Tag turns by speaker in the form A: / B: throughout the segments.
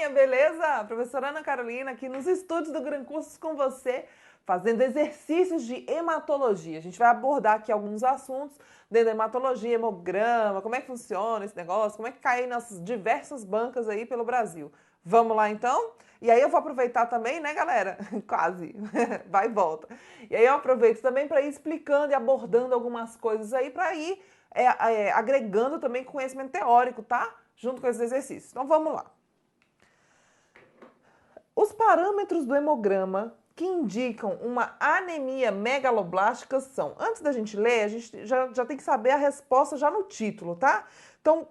A: galerinha, beleza? Professora Ana Carolina aqui nos estúdios do Gran Cursos com você, fazendo exercícios de hematologia. A gente vai abordar aqui alguns assuntos dentro da hematologia, hemograma, como é que funciona esse negócio, como é que cai nas diversas bancas aí pelo Brasil. Vamos lá então? E aí eu vou aproveitar também, né, galera? Quase, vai e volta. E aí eu aproveito também para ir explicando e abordando algumas coisas aí para ir agregando também conhecimento teórico, tá? Junto com esses exercícios. Então vamos lá. Os parâmetros do hemograma que indicam uma anemia megaloblástica são... Antes da gente ler, a gente já tem que saber a resposta já no título, tá? Então,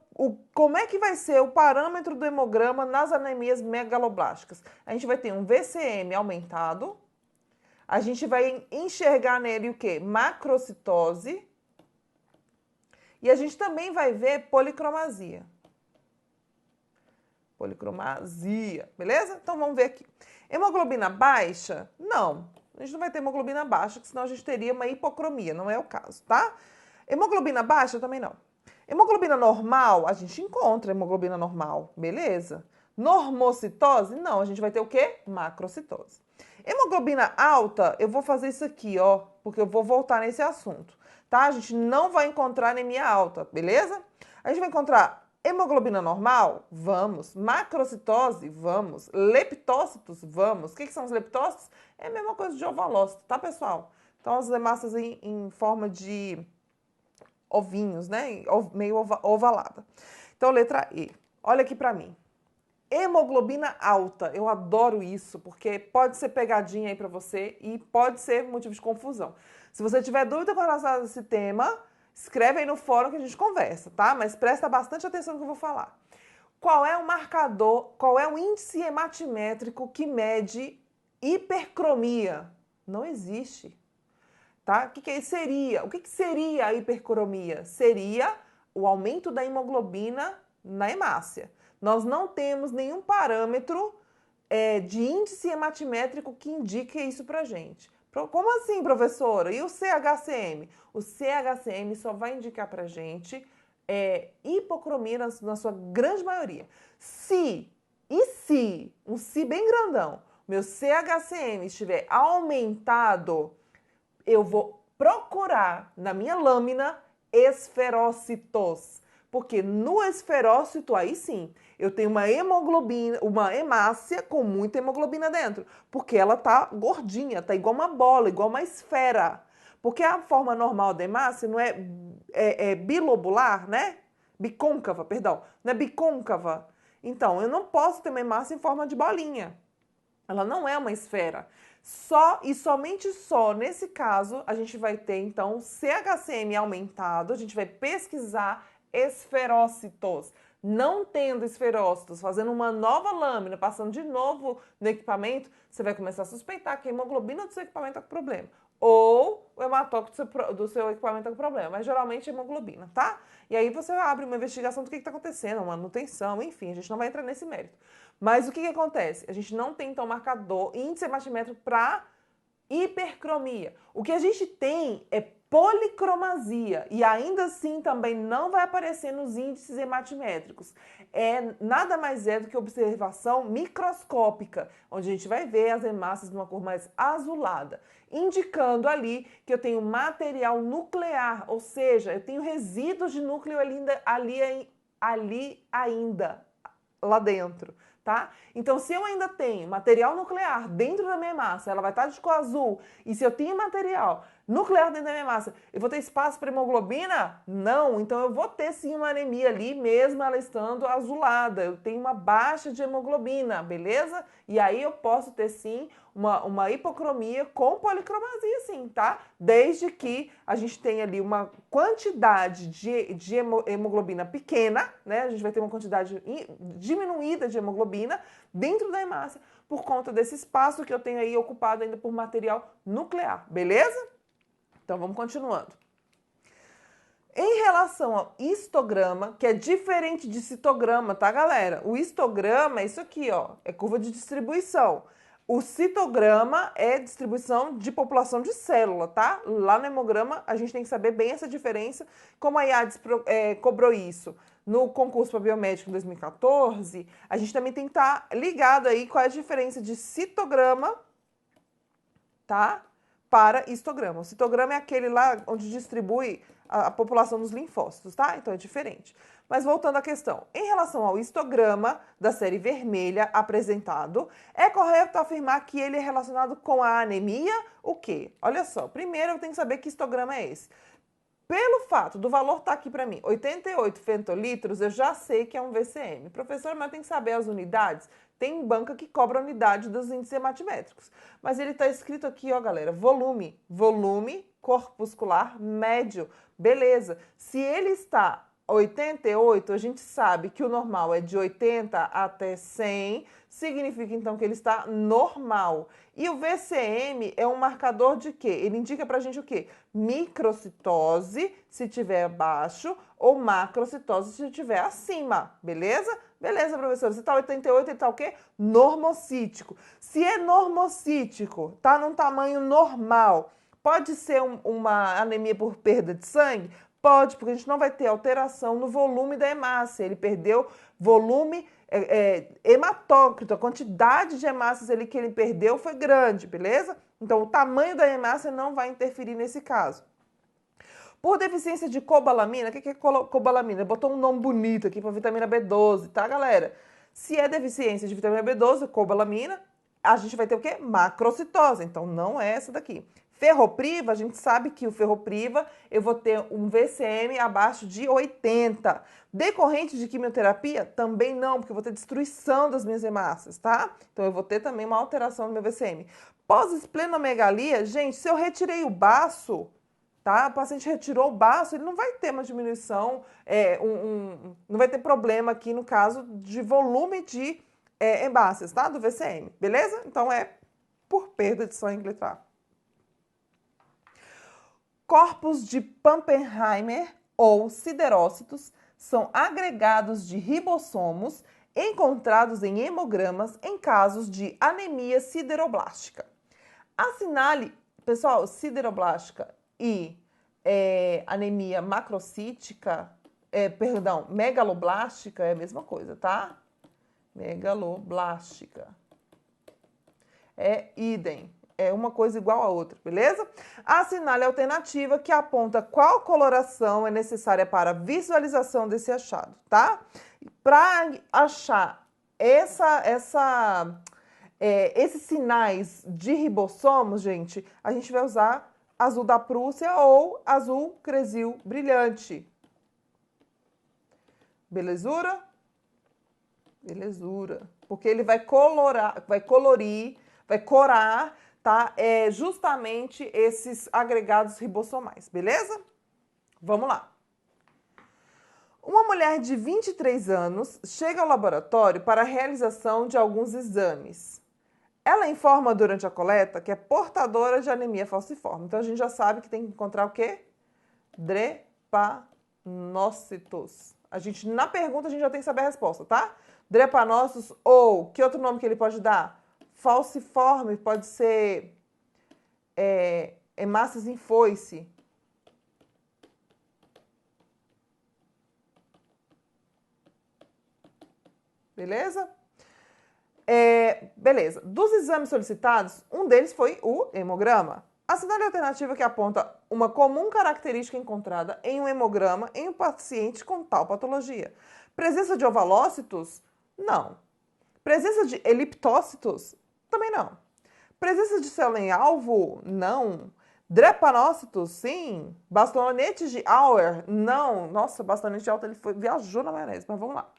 A: como é que vai ser o parâmetro do hemograma nas anemias megaloblásticas? A gente vai ter um VCM aumentado, a gente vai enxergar nele o quê? Macrocitose, e a gente também vai ver policromasia. Policromasia, beleza? Então vamos ver aqui. Hemoglobina baixa? Não. A gente não vai ter hemoglobina baixa, porque senão a gente teria uma hipocromia, não é o caso, tá? Hemoglobina baixa também não. Hemoglobina normal, a gente encontra hemoglobina normal, beleza? Normocitose? Não, a gente vai ter o quê? Macrocitose. Hemoglobina alta, eu vou fazer isso aqui, ó, porque eu vou voltar nesse assunto, tá? A gente não vai encontrar anemia alta, beleza? A gente vai encontrar hemoglobina normal? Vamos. Macrocitose? Vamos. Leptócitos? Vamos. O que são os leptócitos? É a mesma coisa de ovalócito, tá, pessoal? Então, as hemácias em forma de ovinhos, né? Meio ovalada. Então, letra E. Olha aqui pra mim. Hemoglobina alta. Eu adoro isso, porque pode ser pegadinha aí pra você e pode ser motivo de confusão. Se você tiver dúvida com relação a esse tema, escreve aí no fórum que a gente conversa, tá? Mas presta bastante atenção no que eu vou falar. Qual é o marcador, qual é o índice hematimétrico que mede hipercromia? Não existe, tá? O que seria? O que seria a hipercromia? Seria o aumento da hemoglobina na hemácia. Nós não temos nenhum parâmetro de índice hematimétrico que indique isso pra gente. Como assim, professora? E o CHCM? O CHCM só vai indicar pra gente hipocromia na sua grande maioria. Se um se bem grandão, meu CHCM estiver aumentado, eu vou procurar na minha lâmina esferócitos. Porque no esferócito, aí sim, eu tenho uma hemoglobina, uma hemácia com muita hemoglobina dentro. Porque ela tá gordinha, tá igual uma bola, igual uma esfera. Porque a forma normal da hemácia não é bilobular, né? Bicôncava, perdão. Não é bicôncava. Então, eu não posso ter uma hemácia em forma de bolinha. Ela não é uma esfera. Só e somente só nesse caso a gente vai ter então CHCM aumentado, a gente vai pesquisar esferócitos. Não tendo esferócitos, fazendo uma nova lâmina, passando de novo no equipamento, você vai começar a suspeitar que a hemoglobina do seu equipamento está com problema. Ou o hematócrito do seu equipamento está com problema, mas geralmente é hemoglobina, tá? E aí você abre uma investigação do que está acontecendo, uma manutenção, enfim, a gente não vai entrar nesse mérito. Mas o que acontece? A gente não tem, então, marcador, índice hematimétrico para hipercromia. O que a gente tem é policromasia e ainda assim também não vai aparecer nos índices hematimétricos. Nada mais é do que observação microscópica, onde a gente vai ver as hemácias de uma cor mais azulada, indicando ali que eu tenho material nuclear, ou seja, eu tenho resíduos de núcleo ali ainda, lá dentro. Tá? Então, se eu ainda tenho material nuclear dentro da minha hemácia, ela vai estar de cor azul, e se eu tenho material nuclear dentro da minha hemácia, eu vou ter espaço para hemoglobina? Não, então eu vou ter sim uma anemia ali, mesmo ela estando azulada, eu tenho uma baixa de hemoglobina, beleza? E aí eu posso ter sim uma hipocromia com policromasia sim, tá? Desde que a gente tenha ali uma quantidade de hemoglobina pequena, né? A gente vai ter uma quantidade diminuída de hemoglobina dentro da hemácia, por conta desse espaço que eu tenho aí ocupado ainda por material nuclear, beleza? Então vamos continuando. Em relação ao histograma, que é diferente de citograma, tá, galera? O histograma é isso aqui, ó, é curva de distribuição. O citograma é distribuição de população de célula, tá? Lá no hemograma, a gente tem que saber bem essa diferença. Como a IADES cobrou isso no concurso para biomédico em 2014, a gente também tem que estar ligado aí qual é a diferença de citograma, tá? Para histograma. O citograma é aquele lá onde distribui a população dos linfócitos, tá? Então é diferente. Mas voltando à questão, em relação ao histograma da série vermelha apresentado, é correto afirmar que ele é relacionado com a anemia? O quê? Olha só, primeiro eu tenho que saber que histograma é esse. Pelo fato do valor estar aqui para mim, 88 femtolitros, eu já sei que é um VCM. Professor, mas tem que saber as unidades? Tem banca que cobra a unidade dos índices hematimétricos. Mas ele está escrito aqui, ó, galera, volume. Volume corpuscular médio. Beleza. Se ele está 88, a gente sabe que o normal é de 80 até 100, significa então que ele está normal. E o VCM é um marcador de quê? Ele indica pra gente o quê? Microcitose, se tiver abaixo, ou macrocitose, se tiver acima, beleza? Beleza, professor, se tá 88, ele tá o quê? Normocítico. Se é normocítico, tá num tamanho normal, pode ser uma anemia por perda de sangue? Pode, porque a gente não vai ter alteração no volume da hemácia. Ele perdeu volume hematócrito, a quantidade de hemácias ali que ele perdeu foi grande, beleza? Então, o tamanho da hemácia não vai interferir nesse caso. Por deficiência de cobalamina, o que é cobalamina? Botou um nome bonito aqui para vitamina B12, tá, galera? Se é deficiência de vitamina B12, cobalamina, a gente vai ter o quê? Macrocitose, então não é essa daqui. Ferropriva, a gente sabe que o ferropriva eu vou ter um VCM abaixo de 80. Decorrente de quimioterapia? Também não, porque eu vou ter destruição das minhas hemácias, tá? Então eu vou ter também uma alteração no meu VCM. Pós-esplenomegalia, gente, se eu retirei o baço, tá? O paciente retirou o baço, ele não vai ter uma diminuição, não vai ter problema aqui no caso de volume de hemácias, tá? Do VCM, beleza? Então é por perda de sangue literal. Corpos de Pappenheimer ou siderócitos são agregados de ribossomos encontrados em hemogramas em casos de anemia sideroblástica. Assinale, pessoal, sideroblástica e anemia macrocítica, megaloblástica é a mesma coisa, tá? Megaloblástica. É idem. É uma coisa igual a outra, beleza? Assinale a alternativa que aponta qual coloração é necessária para a visualização desse achado, tá? Para achar esses sinais de ribossomos, gente, a gente vai usar azul da Prússia ou azul cresil brilhante. Belezura? Belezura. Porque ele vai colorar, vai corar, tá? Justamente esses agregados ribossomais, beleza? Vamos lá. Uma mulher de 23 anos chega ao laboratório para a realização de alguns exames. Ela informa durante a coleta que é portadora de anemia falciforme. Então, a gente já sabe que tem que encontrar o quê? Drepanócitos. Na pergunta, a gente já tem que saber a resposta, tá? Drepanócitos ou, que outro nome que ele pode dar? Falciforme, pode ser hemácias em foice. Beleza? Beleza. Dos exames solicitados, um deles foi o hemograma. Assinale a alternativa que aponta uma comum característica encontrada em um hemograma em um paciente com tal patologia. Presença de ovalócitos? Não. Presença de eliptócitos? Também não. Presença de célula em alvo? Não. Drepanócitos? Sim. Bastonete de Auer? Não. Nossa, bastonete de Auer, ele viajou na maionese, mas vamos lá.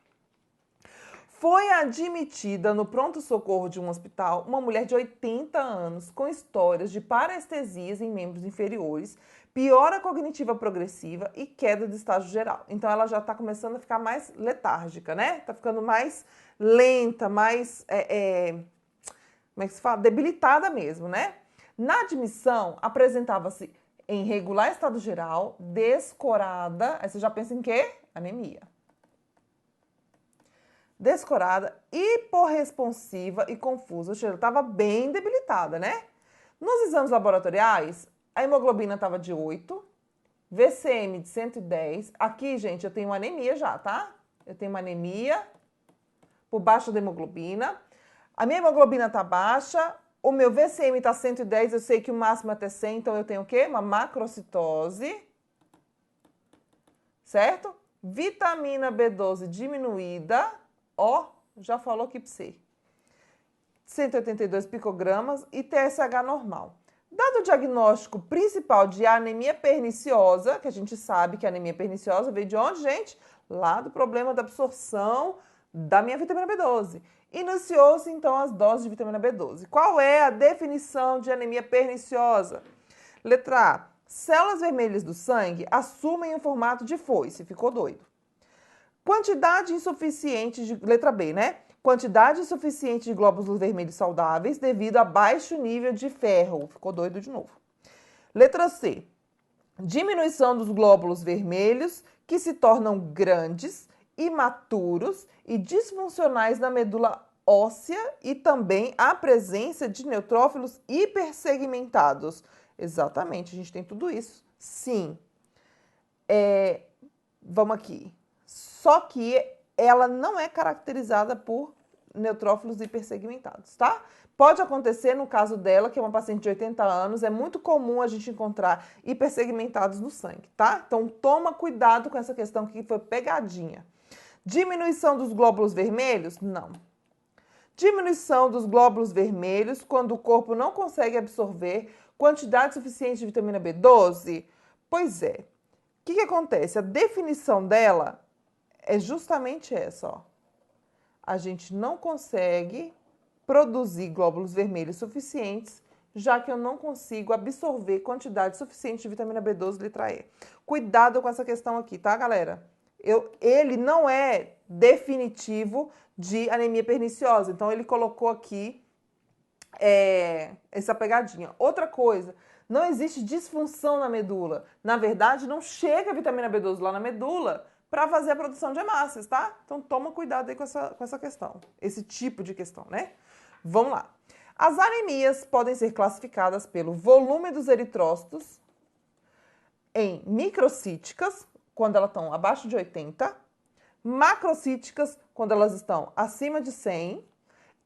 A: Foi admitida no pronto-socorro de um hospital uma mulher de 80 anos com histórias de parestesias em membros inferiores, piora cognitiva progressiva e queda de estágio geral. Então, ela já está começando a ficar mais letárgica, né? Está ficando mais lenta, mais, como é que se fala? Debilitada mesmo, né? Na admissão, apresentava-se em regular estado geral, descorada. Aí você já pensa em quê? Anemia. descorada, hiporresponsiva e confusa. Ou seja, ela estava bem debilitada, né? Nos exames laboratoriais, a hemoglobina estava de 8, VCM de 110. Aqui, gente, eu tenho uma anemia já, tá? Eu tenho uma anemia por baixa da hemoglobina. A minha hemoglobina está baixa, o meu VCM está 110, eu sei que o máximo é até 100, então eu tenho o quê? Uma macrocitose, certo? Vitamina B12 diminuída, ó, já falou que psi. 182 picogramas e TSH normal. Dado o diagnóstico principal de anemia perniciosa, que a gente sabe que a anemia perniciosa veio de onde, gente? Lá do problema da absorção da minha vitamina B12. Iniciou-se, então, as doses de vitamina B12. Qual é a definição de anemia perniciosa? Letra A. Células vermelhas do sangue assumem o formato de foice. Ficou doido. Quantidade insuficiente de... Letra B, né? Quantidade insuficiente de glóbulos vermelhos saudáveis devido a baixo nível de ferro. Ficou doido de novo. Letra C. Diminuição dos glóbulos vermelhos que se tornam grandes, imaturos e disfuncionais na medula óssea e também a presença de neutrófilos hipersegmentados. Exatamente, a gente tem tudo isso. Sim. Vamos aqui. Só que ela não é caracterizada por neutrófilos hipersegmentados, tá? Pode acontecer no caso dela, que é uma paciente de 80 anos, é muito comum a gente encontrar hipersegmentados no sangue, tá? Então, toma cuidado com essa questão que foi pegadinha. Diminuição dos glóbulos vermelhos? Não. Diminuição dos glóbulos vermelhos quando o corpo não consegue absorver quantidade suficiente de vitamina B12? Pois é. O que acontece? A definição dela é justamente essa, ó. A gente não consegue produzir glóbulos vermelhos suficientes, já que eu não consigo absorver quantidade suficiente de vitamina B12, letra E. Cuidado com essa questão aqui, tá, galera? Ele não é definitivo de anemia perniciosa, então ele colocou aqui essa pegadinha. Outra coisa, não existe disfunção na medula. Na verdade, não chega a vitamina B12 lá na medula para fazer a produção de hemácias, tá? Então, toma cuidado aí com essa questão, esse tipo de questão, né? Vamos lá. As anemias podem ser classificadas pelo volume dos eritrócitos em microcíticas, quando elas estão abaixo de 80, macrocíticas, quando elas estão acima de 100,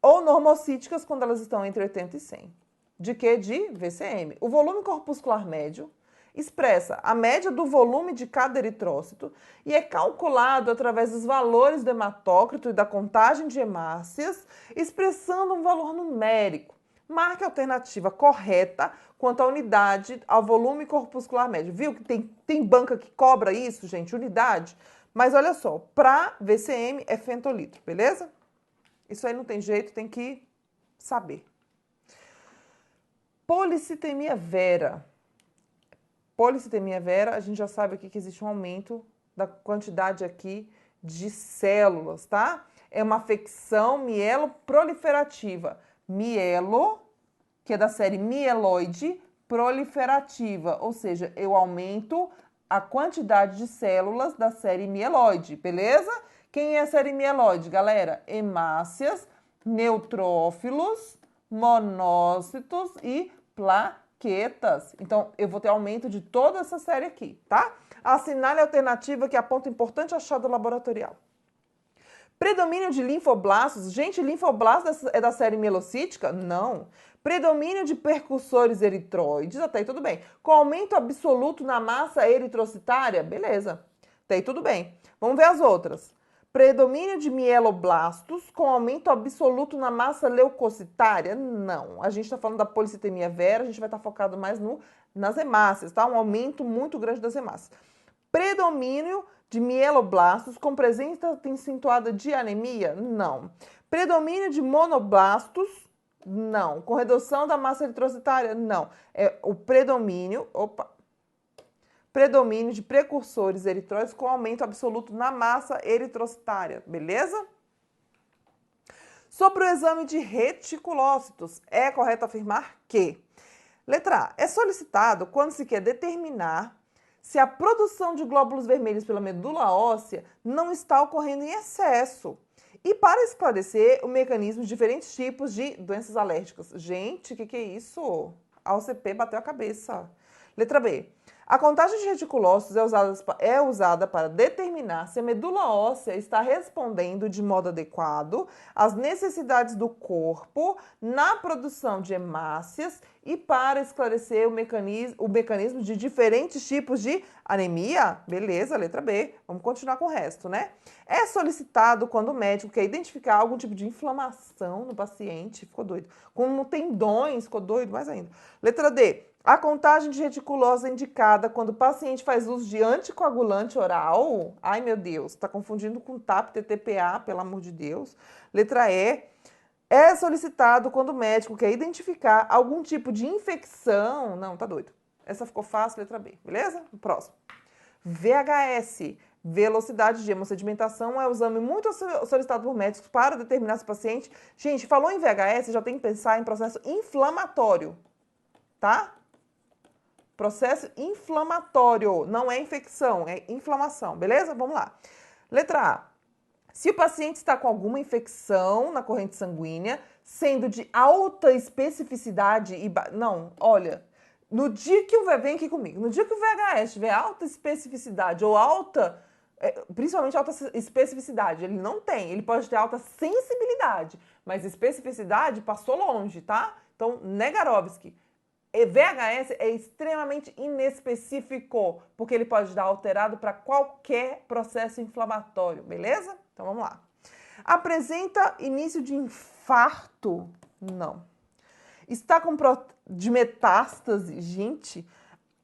A: ou normocíticas, quando elas estão entre 80 e 100. De quê? De VCM. O volume corpuscular médio expressa a média do volume de cada eritrócito e é calculado através dos valores do hematócrito e da contagem de hemácias, expressando um valor numérico. Marque a alternativa correta quanto à unidade ao volume corpuscular médio. Viu que tem banca que cobra isso, gente? Unidade? Mas olha só, para VCM é fentolitro, beleza? Isso aí não tem jeito, tem que saber. Policitemia vera. Policitemia vera, a gente já sabe aqui que existe um aumento da quantidade aqui de células, tá? É uma afecção mieloproliferativa. Mielo, que é da série mieloide, proliferativa, ou seja, eu aumento a quantidade de células da série mieloide, beleza? Quem é a série mieloide, galera? Hemácias, neutrófilos, monócitos e plaquetas. Então, eu vou ter aumento de toda essa série aqui, tá? Assinale a alternativa que é a ponto importante achado laboratorial. Predomínio de linfoblastos. Gente, linfoblastos é da série mielocítica? Não. Predomínio de percussores eritroides, até aí tudo bem. Com aumento absoluto na massa eritrocitária? Beleza, até aí tudo bem. Vamos ver as outras. Predomínio de mieloblastos com aumento absoluto na massa leucocitária? Não. A gente está falando da policitemia vera, a gente vai estar focado mais nas hemácias, tá? Um aumento muito grande das hemácias. Predomínio de mieloblastos com presença acentuada de anemia? Não. Predomínio de monoblastos? Não. Com redução da massa eritrocitária? Não. É o predomínio de precursores eritróides com aumento absoluto na massa eritrocitária, beleza? Sobre o exame de reticulócitos, é correto afirmar que, letra A, é solicitado quando se quer determinar se a produção de glóbulos vermelhos pela medula óssea não está ocorrendo em excesso E para esclarecer o mecanismo de diferentes tipos de doenças alérgicas. Gente, o que é isso? A OCP bateu a cabeça. Letra B. A contagem de reticulócitos é usada para determinar se a medula óssea está respondendo de modo adequado às necessidades do corpo na produção de hemácias e para esclarecer o mecanismo de diferentes tipos de anemia. Beleza, letra B. Vamos continuar com o resto, né? É solicitado quando o médico quer identificar algum tipo de inflamação no paciente, ficou doido, como tendões, ficou doido mais ainda. Letra D. A contagem de reticulose é indicada quando o paciente faz uso de anticoagulante oral. Ai, meu Deus, está confundindo com TAP, TTPA, pelo amor de Deus. Letra E. É solicitado quando o médico quer identificar algum tipo de infecção. Não, tá doido. Essa ficou fácil, letra B, beleza? Próximo. VHS. Velocidade de hemossedimentação é um exame muito solicitado por médicos para determinar se o paciente... Gente, falou em VHS, já tem que pensar em processo inflamatório, tá? Processo inflamatório, não é infecção, é inflamação, beleza? Vamos lá. Letra A. Se o paciente está com alguma infecção na corrente sanguínea, sendo de alta especificidade e... Não, olha, no dia que o... Vem aqui comigo. No dia que o VHS tiver alta especificidade ou alta... principalmente alta especificidade, ele não tem. Ele pode ter alta sensibilidade, mas especificidade passou longe, tá? Então, Negarovski. VHS é extremamente inespecífico, porque ele pode dar alterado para qualquer processo inflamatório, beleza? Então vamos lá. Apresenta início de infarto? Não. Está com de metástase? Gente,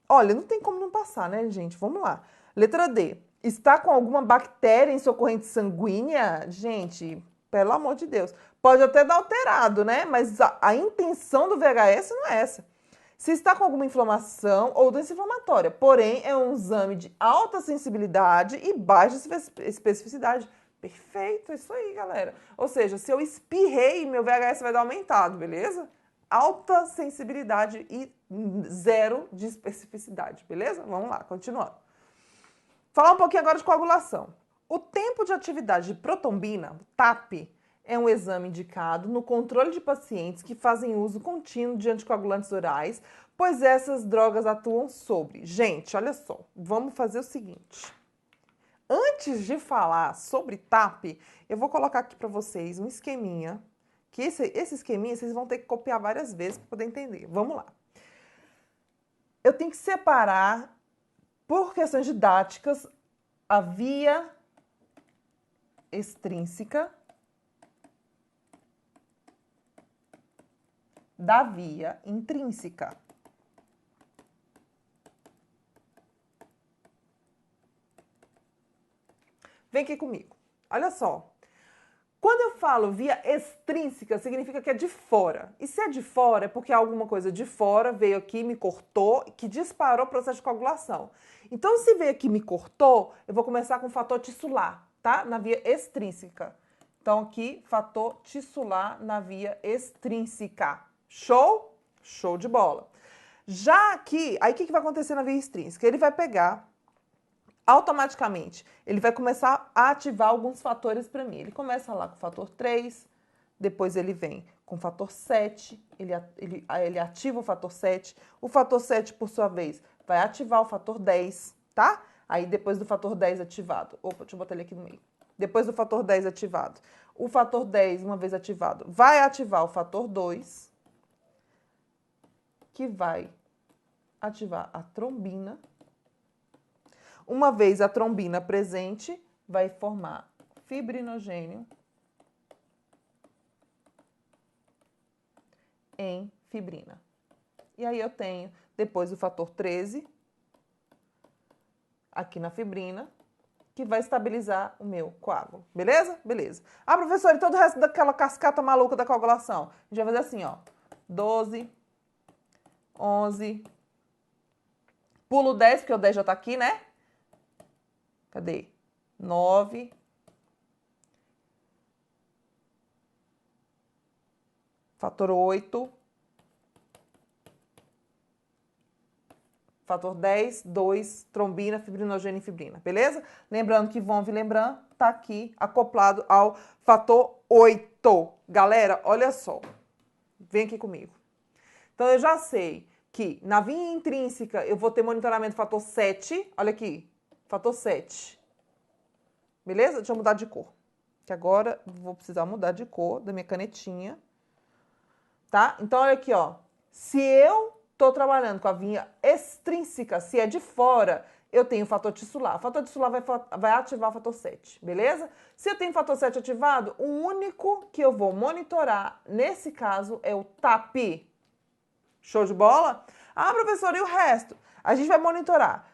A: olha, não tem como não passar, né, gente? Vamos lá. Letra D. Está com alguma bactéria em sua corrente sanguínea? Gente, pelo amor de Deus. Pode até dar alterado, né? Mas a intenção do VHS não é essa. Se está com alguma inflamação ou doença inflamatória, porém é um exame de alta sensibilidade e baixa especificidade. Perfeito, é isso aí, galera. Ou seja, se eu espirrei, meu VHS vai dar aumentado, beleza? Alta sensibilidade e zero de especificidade, beleza? Vamos lá, continuando. Falar um pouquinho agora de coagulação. O tempo de atividade de protombina, TAP, é um exame indicado no controle de pacientes que fazem uso contínuo de anticoagulantes orais, pois essas drogas atuam sobre... Gente, olha só, vamos fazer o seguinte. Antes de falar sobre TAP, eu vou colocar aqui para vocês um esqueminha, que esse esqueminha vocês vão ter que copiar várias vezes para poder entender. Vamos lá. Eu tenho que separar, por questões didáticas, a via extrínseca da via intrínseca. Vem aqui comigo. Olha só. Quando eu falo via extrínseca, significa que é de fora. E se é de fora, é porque alguma coisa de fora veio aqui, me cortou, que disparou o processo de coagulação. Então, se veio aqui e me cortou, eu vou começar com o fator tissular, tá? Na via extrínseca. Então, aqui, fator tissular na via extrínseca. Show? Show de bola. Já aqui, aí o que vai acontecer na via extrínseca? Ele vai pegar, automaticamente, ele vai começar a ativar alguns fatores para mim. Ele começa lá com o fator 3, depois ele vem com o fator 7, ele ativa o fator 7. O fator 7, por sua vez, vai ativar o fator 10, tá? Aí depois do fator 10 ativado, opa, deixa eu botar ele aqui no meio. Depois do fator 10 ativado, o fator 10, uma vez ativado, vai ativar o fator 2, que vai ativar a trombina. Uma vez a trombina presente, vai formar fibrinogênio em fibrina. E aí eu tenho, depois o fator 13, aqui na fibrina, que vai estabilizar o meu coágulo. Beleza? Beleza. Ah, professor, e todo o resto daquela cascata maluca da coagulação? A gente vai fazer assim, ó. 12, 11, pulo 10, porque o 10 já tá aqui, né? Cadê? 9. Fator 8. Fator 10, 2, trombina, fibrinogênio e fibrina, beleza? Lembrando que von Willebrand tá aqui acoplado ao fator 8. Galera, olha só. Vem aqui comigo. Então, eu já sei que na via intrínseca eu vou ter monitoramento fator 7. Olha aqui, fator 7. Beleza? Deixa eu mudar de cor. Que agora vou precisar mudar de cor da minha canetinha. Tá? Então, olha aqui, ó. Se eu tô trabalhando com a via extrínseca, se é de fora, eu tenho o fator tissular. O fator tissular vai ativar o fator 7, beleza? Se eu tenho o fator 7 ativado, o único que eu vou monitorar, nesse caso, é o TAP. Show de bola? Ah, professora, e o resto? A gente vai monitorar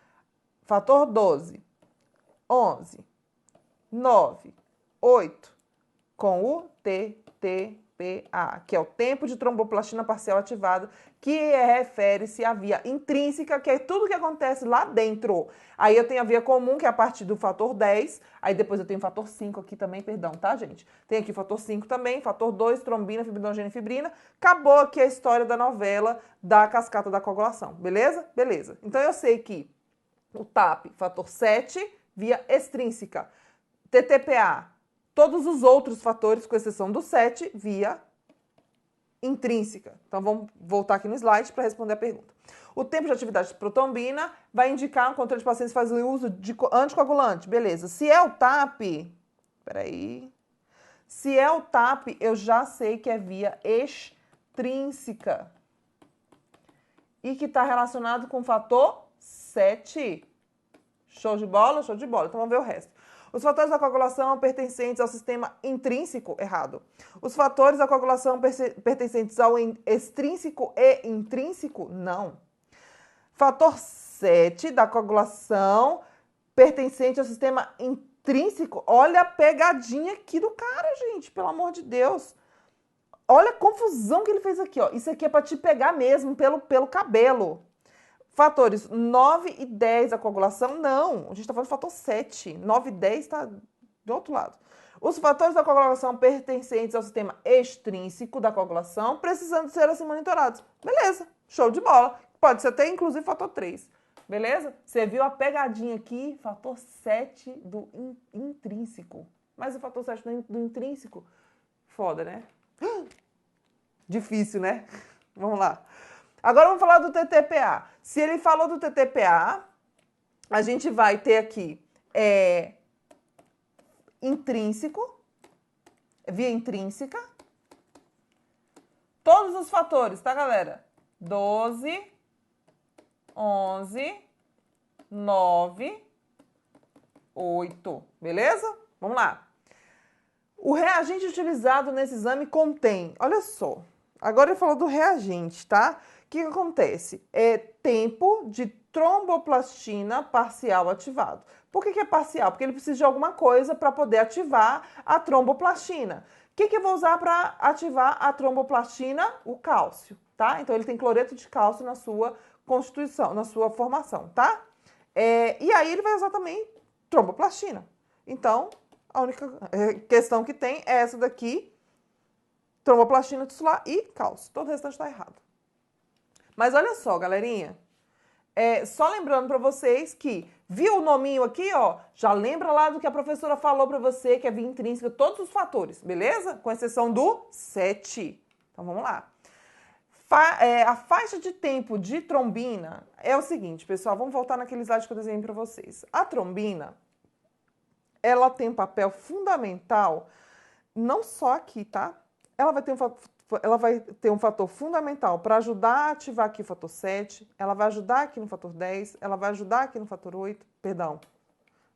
A: fator 12, 11, 9, 8, com o TTPA, que é o tempo de tromboplastina parcial ativado, que refere-se à via intrínseca, que é tudo que acontece lá dentro. Aí eu tenho a via comum, que é a partir do fator 10, aí depois eu tenho o fator 5 aqui também, perdão, tá, gente? Tem aqui fator 5 também, fator 2, trombina, fibrinogênio e fibrina. Acabou aqui a história da novela da cascata da coagulação, beleza? Beleza. Então eu sei que o TAP, fator 7, via extrínseca. TTPA, todos os outros fatores, com exceção do 7, via intrínseca. Então, vamos voltar aqui no slide para responder a pergunta. O tempo de atividade de protrombina vai indicar o controle de pacientes que fazem uso de anticoagulante. Beleza. Se é o TAP, peraí. Se é o TAP, eu já sei que é via extrínseca. E que está relacionado com o fator 7. Show de bola? Show de bola. Então, vamos ver o resto. Os fatores da coagulação pertencentes ao sistema intrínseco, errado. Os fatores da coagulação pertencentes ao extrínseco e intrínseco, não. Fator 7 da coagulação pertencente ao sistema intrínseco. Olha a pegadinha aqui do cara, gente, pelo amor de Deus. Olha a confusão que ele fez aqui, ó. Isso aqui é para te pegar mesmo pelo cabelo. Fatores 9 e 10 da coagulação, não. A gente está falando do fator 7. 9 e 10 está do outro lado. Os fatores da coagulação pertencentes ao sistema extrínseco da coagulação precisando ser assim monitorados. Beleza, show de bola. Pode ser até inclusive fator 3. Beleza? Você viu a pegadinha aqui, fator 7 do intrínseco. Mas o fator 7 do intrínseco, foda, né? Difícil, né? Vamos lá. Agora vamos falar do TTPA. Se ele falou do TTPA, a gente vai ter aqui intrínseco, via intrínseca. Todos os fatores, tá, galera? 12, 11, 9, 8. Beleza? Vamos lá. O reagente utilizado nesse exame contém, olha só, agora ele falou do reagente, tá? O que acontece? É tempo de tromboplastina parcial ativado. Por que é parcial? Porque ele precisa de alguma coisa para poder ativar a tromboplastina. O que eu vou usar para ativar a tromboplastina? O cálcio, tá? Então, ele tem cloreto de cálcio na sua constituição, na sua formação, tá? E aí, ele vai usar também tromboplastina. Então, a única questão que tem é essa daqui, tromboplastina tissular e cálcio. Todo o restante está errado. Mas olha só, galerinha, só lembrando para vocês que, viu o nominho aqui, ó, já lembra lá do que a professora falou para você, que é via intrínseca, todos os fatores, beleza? Com exceção do 7. Então, vamos lá. A faixa de tempo de trombina é o seguinte, pessoal, vamos voltar naquele slide que eu desenhei para vocês. A trombina, ela tem um papel fundamental, não só aqui, tá? Ela vai ter um fator fundamental para ajudar a ativar aqui o fator 7, ela vai ajudar aqui no fator 10, ela vai ajudar aqui no fator 8, perdão,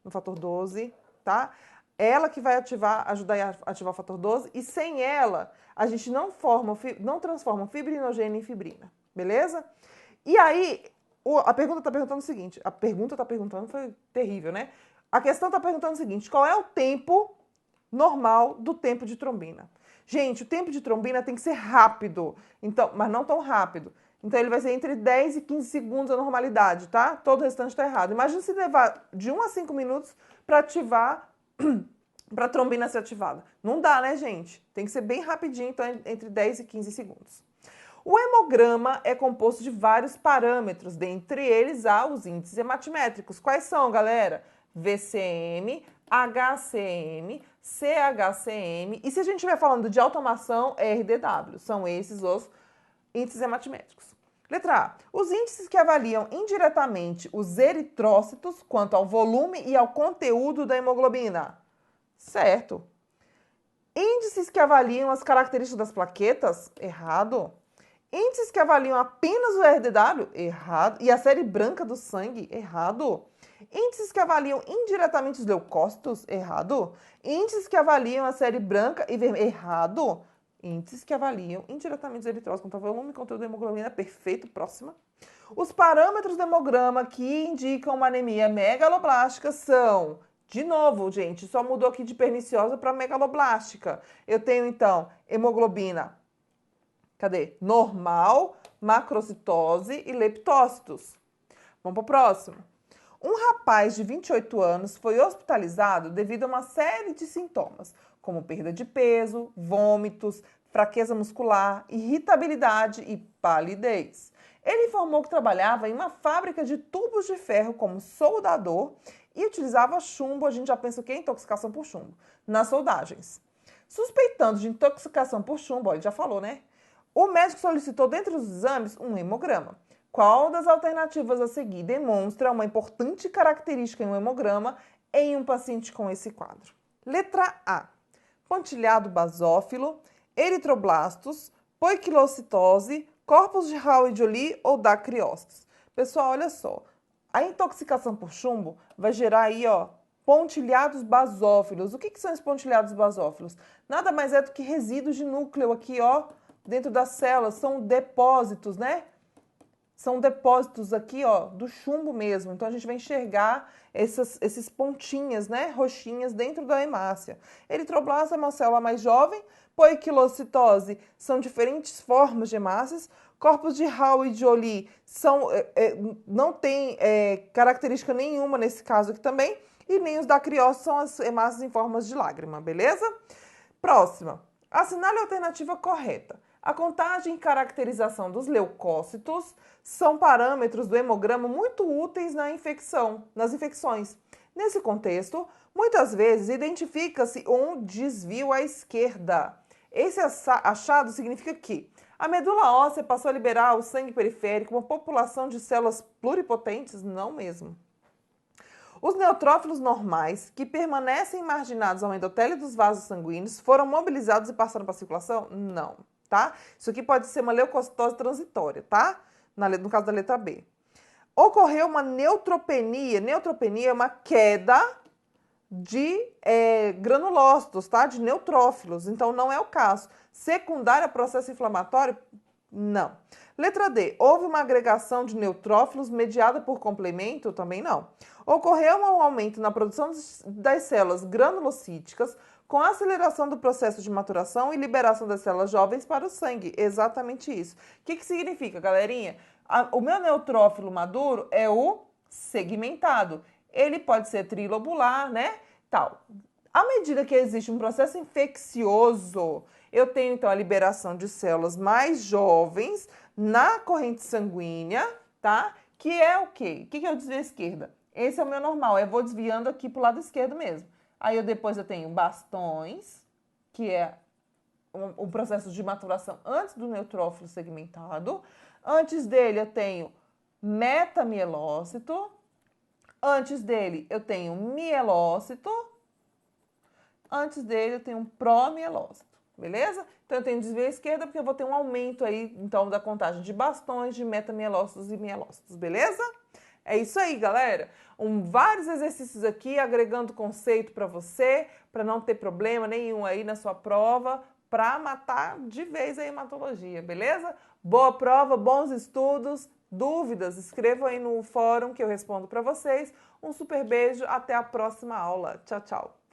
A: no fator 12, tá? Ela que vai ajudar a ativar o fator 12, e sem ela, a gente não transforma fibrinogênio em fibrina, beleza? E aí, a pergunta está perguntando o seguinte, foi terrível, né? A questão está perguntando o seguinte, qual é o tempo normal do tempo de trombina? Gente, o tempo de trombina tem que ser rápido, então, mas não tão rápido. Então, ele vai ser entre 10 e 15 segundos a normalidade, tá? Todo o restante está errado. Imagina se levar de 1 a 5 minutos para ativar, para a trombina ser ativada. Não dá, né, gente? Tem que ser bem rapidinho, então, entre 10 e 15 segundos. O hemograma é composto de vários parâmetros, dentre eles há os índices hematimétricos. Quais são, galera? VCM, HCM, CHCM e se a gente estiver falando de automação, RDW. São esses os índices hematimétricos. Letra A. Os índices que avaliam indiretamente os eritrócitos quanto ao volume e ao conteúdo da hemoglobina. Certo. Índices que avaliam as características das plaquetas. Errado. Índices que avaliam apenas o RDW. Errado. E a série branca do sangue. Errado. Índices que avaliam indiretamente os leucócitos. Errado. Índices que avaliam a série branca e vermelha. Errado. Índices que avaliam indiretamente os eritrócitos quanto ao volume e conteúdo da hemoglobina. Perfeito. Próxima. Os parâmetros do hemograma que indicam uma anemia megaloblástica são, de novo, gente, só mudou aqui de perniciosa para megaloblástica. Eu tenho, então, hemoglobina, cadê? Normal, macrocitose e leptócitos. Vamos para o próximo. Um rapaz de 28 anos foi hospitalizado devido a uma série de sintomas, como perda de peso, vômitos, fraqueza muscular, irritabilidade e palidez. Ele informou que trabalhava em uma fábrica de tubos de ferro como soldador e utilizava chumbo, a gente já pensa o quê? Intoxicação por chumbo, nas soldagens. Suspeitando de intoxicação por chumbo, ó, ele já falou, né? O médico solicitou, dentre os exames, um hemograma. Qual das alternativas a seguir demonstra uma importante característica em um hemograma em um paciente com esse quadro? Letra A. Pontilhado basófilo, eritroblastos, poiquilocitose, corpos de Howe-Joly ou dacriócitos. Pessoal, olha só. A intoxicação por chumbo vai gerar aí, ó, pontilhados basófilos. O que são esses pontilhados basófilos? Nada mais é do que resíduos de núcleo aqui, ó, dentro das células. São depósitos, né? São depósitos aqui, ó, do chumbo mesmo. Então, a gente vai enxergar esses pontinhas, né, roxinhas dentro da hemácia. Eritroblasto é uma célula mais jovem. Poiquilocitose são diferentes formas de hemácias. Corpos de Howe-Joly não tem característica nenhuma nesse caso aqui também. E nem os dacriócitos são as hemácias em formas de lágrima, beleza? Próxima. Assinale a alternativa correta. A contagem e caracterização dos leucócitos são parâmetros do hemograma muito úteis nas infecções. Nesse contexto, muitas vezes identifica-se um desvio à esquerda. Esse achado significa que a medula óssea passou a liberar o sangue periférico, uma população de células pluripotentes? Não mesmo. Os neutrófilos normais, que permanecem marginados ao endotélio dos vasos sanguíneos, foram mobilizados e passaram para a circulação? Não. Tá? Isso aqui pode ser uma leucocitose transitória, tá? No caso da letra B. Ocorreu uma neutropenia. Neutropenia é uma queda de granulócitos, tá? De neutrófilos. Então, não é o caso. Secundária a processo inflamatório? Não. Letra D. Houve uma agregação de neutrófilos mediada por complemento? Também não. Ocorreu um aumento na produção das células granulocíticas com a aceleração do processo de maturação e liberação das células jovens para o sangue. Exatamente isso. O que significa, galerinha? O meu neutrófilo maduro é o segmentado. Ele pode ser trilobular, né? Tal. À medida que existe um processo infeccioso, eu tenho, então, a liberação de células mais jovens na corrente sanguínea, tá? Que é o quê? O que é o desvio à esquerda? Esse é o meu normal. Eu vou desviando aqui para o lado esquerdo mesmo. Aí depois eu tenho bastões, que é um processo de maturação antes do neutrófilo segmentado. Antes dele eu tenho metamielócito. Antes dele eu tenho mielócito. Antes dele eu tenho um promielócito. Beleza? Então eu tenho desvio à esquerda porque eu vou ter um aumento aí, então, da contagem de bastões, de metamielócitos e mielócitos. Beleza? É isso aí, galera. Vários exercícios aqui, agregando conceito para você, para não ter problema nenhum aí na sua prova, para matar de vez a hematologia, beleza? Boa prova, bons estudos. Dúvidas, escrevam aí no fórum que eu respondo para vocês. Um super beijo, até a próxima aula. Tchau, tchau.